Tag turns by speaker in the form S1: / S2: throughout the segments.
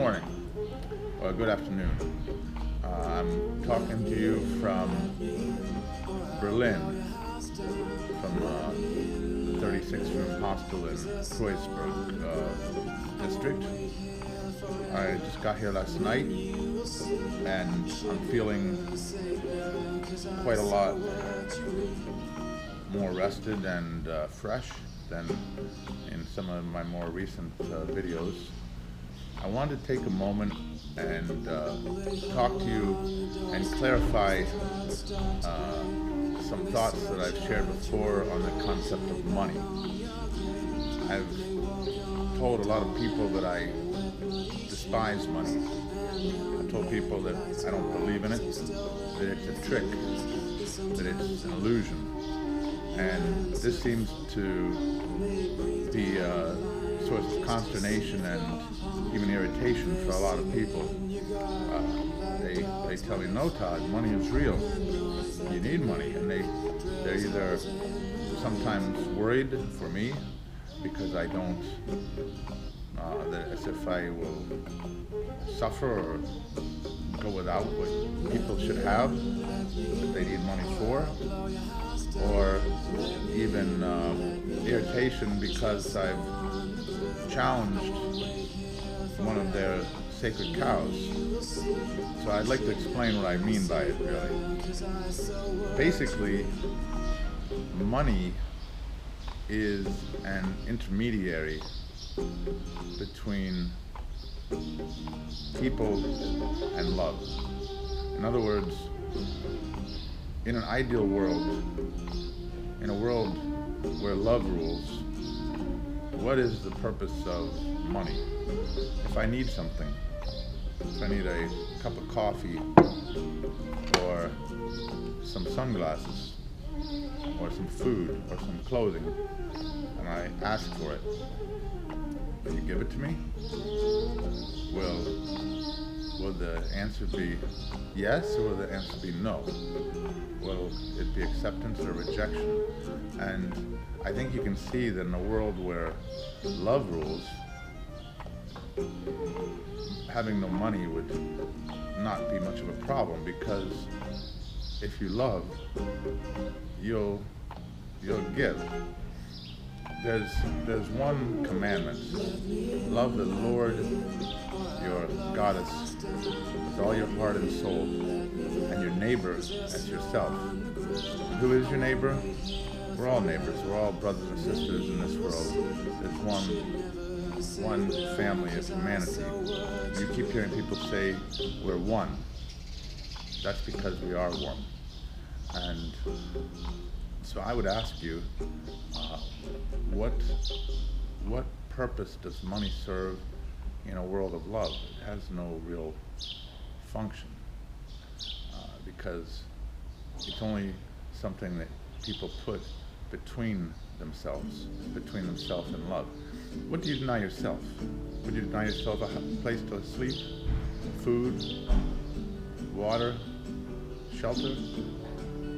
S1: morning, or good afternoon. I'm talking to you from Berlin, from 36-room hostel in Kreuzberg district. I just got here last night, and I'm feeling quite a lot more rested and fresh than in some of my more recent videos. I wanted to take a moment and talk to you and clarify some thoughts that I've shared before on the concept of money. I've told a lot of people that I despise money. I've told people that I don't believe in it, that it's a trick, that it's an illusion. And this seems to be a source of consternation and even irritation for a lot of people. They tell me, no, Todd, money is real. You need money. And they're either sometimes worried for me because I don't, as if I will suffer or go without what people should have that they need money for, or even irritation because I've challenged one of their sacred cows. So I'd like to explain what I mean by it, really. Basically, money is an intermediary between people and love. In other words, in an ideal world, in a world where love rules, what is the purpose of money? If I need something, if I need a cup of coffee, or some sunglasses, or some food, or some clothing, and I ask for it, will you give it to me? Will the answer be yes, or will the answer be no? Will it be acceptance or rejection? And I think you can see that in a world where love rules, having no money would not be much of a problem, because if you love, you'll give. There's one commandment: love the Lord your goddess with all your heart and soul, and your neighbor as yourself. Who is your neighbor? We're all neighbors. We're all brothers and sisters in this world. There's one family of humanity. You keep hearing people say we're one. That's because we are one. And so I would ask you, what purpose does money serve in a world of love? It has no real function, because it's only something that people put between themselves and love. What do you deny yourself? Would you deny yourself a place to sleep, food, water, shelter?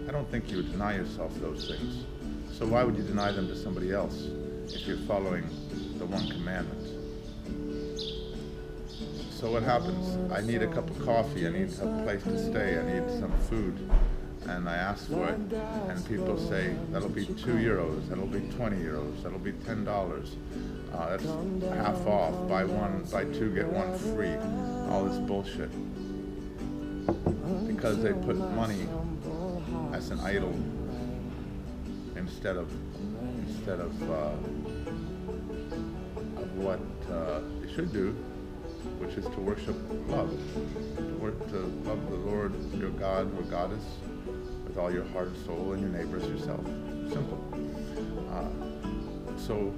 S1: I don't think you would deny yourself those things. So why would you deny them to somebody else if you're following the one commandment? So what happens? I need a cup of coffee, I need a place to stay, I need some food, and I ask for it, and people say, that'll be €2, that'll be €20, that'll be $10, that's half off, buy two, get one free, all this bullshit. Because they put money as an idol instead of what you should do, which is to worship love, to love the Lord your God or goddess with all your heart and soul, and your neighbor as yourself. Simple. So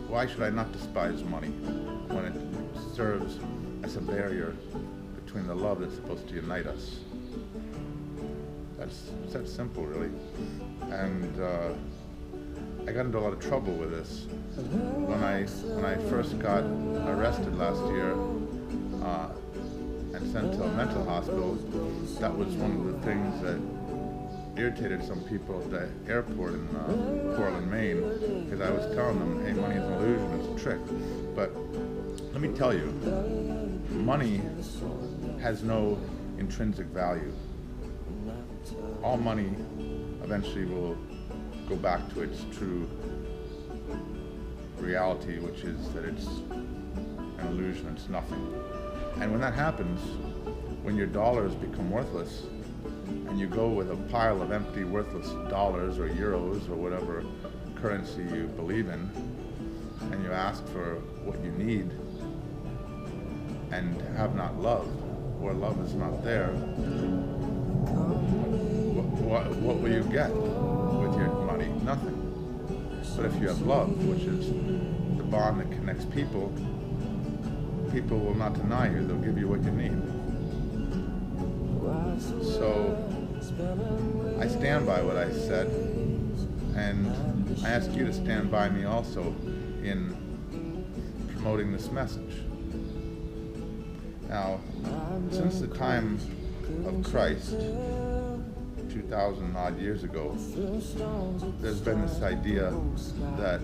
S1: why should I not despise money when it serves as a barrier between the love that's supposed to unite us? It's that simple, really. And I got into a lot of trouble with this. When I first got arrested last year and sent to a mental hospital, that was one of the things that irritated some people at the airport in Portland, Maine, because I was telling them, hey, money is an illusion, it's a trick. But let me tell you, money has no intrinsic value. All money eventually will go back to its true reality, which is that it's an illusion, it's nothing. And when that happens, when your dollars become worthless, and you go with a pile of empty, worthless dollars or euros or whatever currency you believe in, and you ask for what you need, and have not love, or love is not there, what will you get with your money? Nothing. But if you have love, which is the bond that connects people, people will not deny you, they'll give you what you need. So I stand by what I said, and I ask you to stand by me also in promoting this message. Now, since the time of Christ, 2,000 odd years ago, there's been this idea that,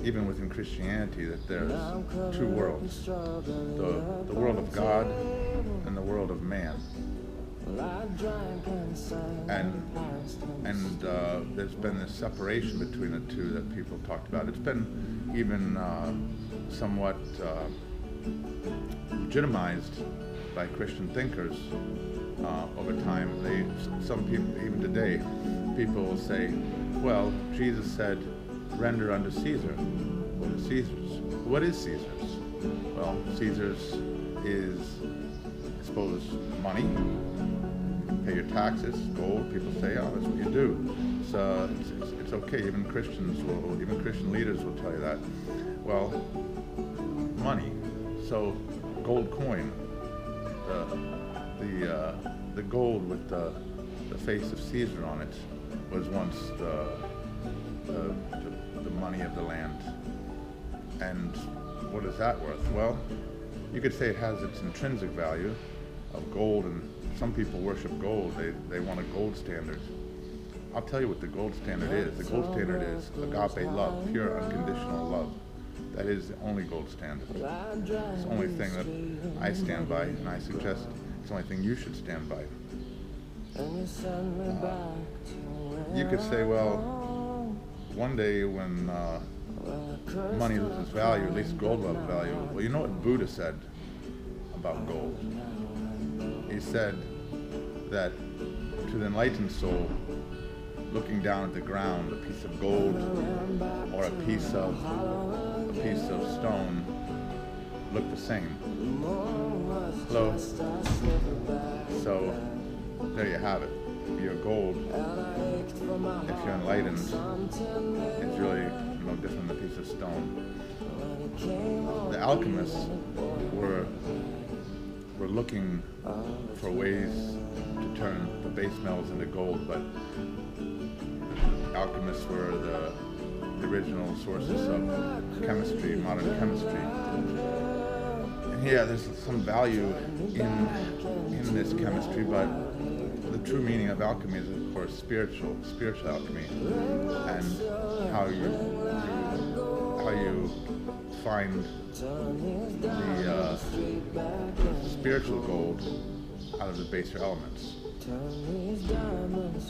S1: even within Christianity, that there's two worlds, the world of God and the world of man. And there's been this separation between the two that people talked about. It's been even somewhat legitimized by Christian thinkers over time. Some people, even today, people will say, well, Jesus said, render unto Caesar what is Caesar's. What is Caesar's? Well, Caesar's is, I suppose, money. You pay your taxes, gold. People say, oh, that's what you do. So it's okay. Even Christian leaders will tell you that. Well, money. So gold coin, the gold with the face of Caesar on it was once the money of the land. And what is that worth? Well, you could say it has its intrinsic value of gold, and some people worship gold. They want a gold standard. I'll tell you what the gold standard is. The gold standard is agape love, pure unconditional love. That is the only gold standard. It's the only thing that I stand by, and I suggest it's the only thing you should stand by. You could say, well, one day when money loses value, at least gold will have value. Well, you know what Buddha said about gold? He said that to the enlightened soul, looking down at the ground, a piece of gold or a piece of stone look the same. Hello? So there you have it. Your gold, if you're enlightened, is really no different than a piece of stone. The alchemists were looking for ways to turn the base metals into gold, but alchemists were the original sources of chemistry, modern chemistry. And yeah, there's some value in this chemistry, but the true meaning of alchemy is, of course, spiritual alchemy, and how you find the spiritual gold out of the baser elements.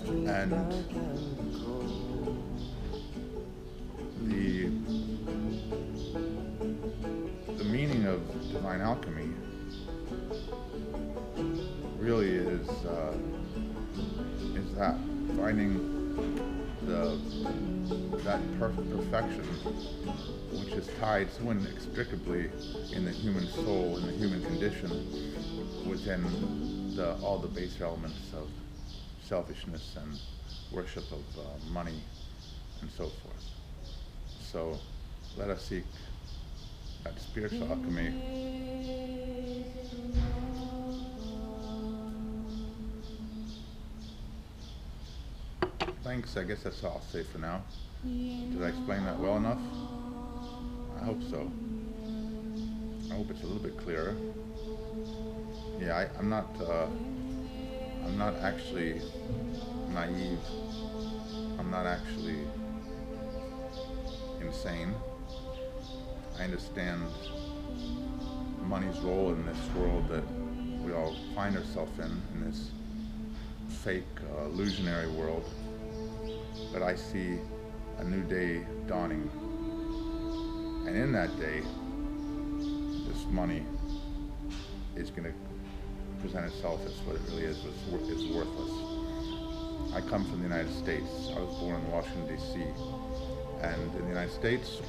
S1: And the meaning of divine alchemy really is that finding that perfect perfection, which is tied so inextricably in the human soul, in the human condition, within all the base elements of selfishness and worship of money and so forth. So let us seek that spiritual alchemy. Thanks, I guess that's all I'll say for now. Did I explain that well enough? I hope so. I hope it's a little bit clearer. Yeah, I'm not actually naive. I'm not actually insane. I understand money's role in this world that we all find ourselves in this fake, illusionary world. But I see a new day dawning. And in that day, this money is going to present itself as what it really is worthless. I come from the United States. I was born in Washington, D.C. And in the United States,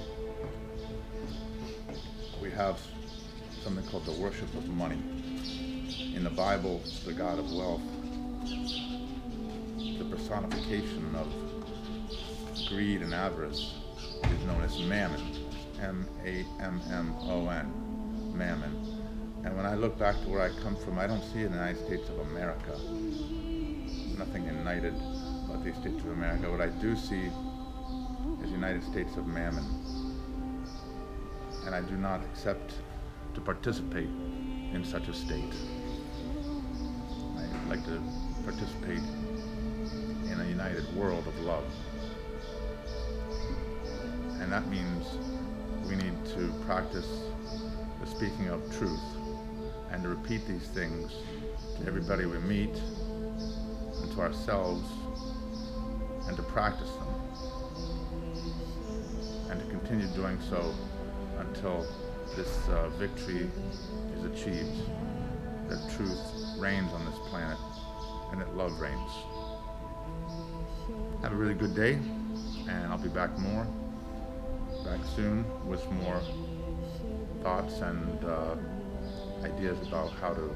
S1: we have something called the worship of money. In the Bible, the god of wealth, the personification of greed and avarice, is known as mammon, M-A-M-M-O-N, mammon. And when I look back to where I come from, I don't see the United States of America. Nothing united about the States of America. What I do see is the United States of mammon. And I do not accept to participate in such a state. I'd like to participate in a united world of love. And that means we need to practice the speaking of truth and to repeat these things to everybody we meet and to ourselves, and to practice them and to continue doing so until this victory is achieved, that truth reigns on this planet and that love reigns. Have a really good day, and I'll be back soon with more thoughts and ideas about how to